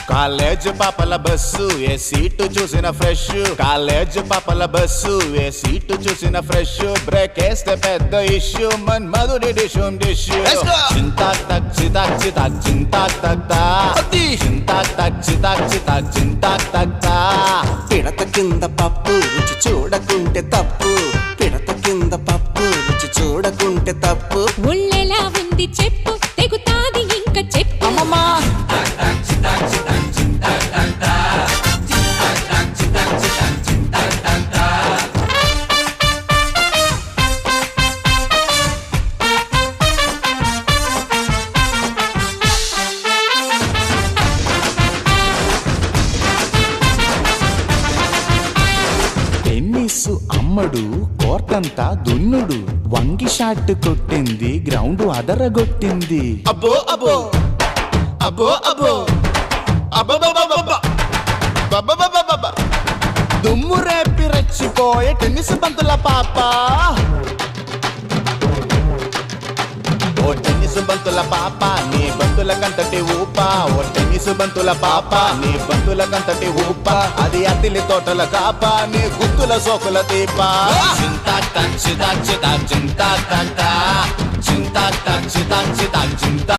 college పాపల bus ఏ seat చూసిన fresh college పాపల బస్సు ఏ సీటు చూసిన ఫ్రెష్ బ్రేక్ వేస్తే పెద్ద ఇష్యూ మన్ మధుడి డిషుం డిష్యూ చింతాక్ తక్ చితాక్ చితాక్ చింతాక్ తక్ తా చింతాక్ తక్ చితాక్ చితాక్ చింతాక్ తక్ తా పిడత కింద పప్పు రుచి చూడకుంటే తప్పు పిడత కింద పప్పు రుచి చూడకుంటే తప్పు ఒళ్ళెలా ఉంది చెప్పు తెగుతాది ఇంకా చెప్పు అమ్మమ్మా టెన్నిస్ అమ్మడు కోర్టంతా దున్నుడు వంగి షాట్ కొట్టింది గ్రౌండ్ అదరగొట్టింది అబ్బో అబ్బో అబ్బో అబ్బో అబ్బబ్బబ్బబ్బబ్బ దుమ్ము రేపి రెచ్చిపోయే టెన్నిస్ బంతుల పాప ఓ టెన్నిస్ బంతుల పాప నీ బంతుల కంతటి ఊప ఓ టెన్నిస్ బంతుల పాప నీ బంతుల కంతటి ఊప అది అతిలి తోటల కాప నీ గుత్తుల సోకుల దీప చింతా చింతా చింతా చింతా చింతా చింతా చింతా చింతా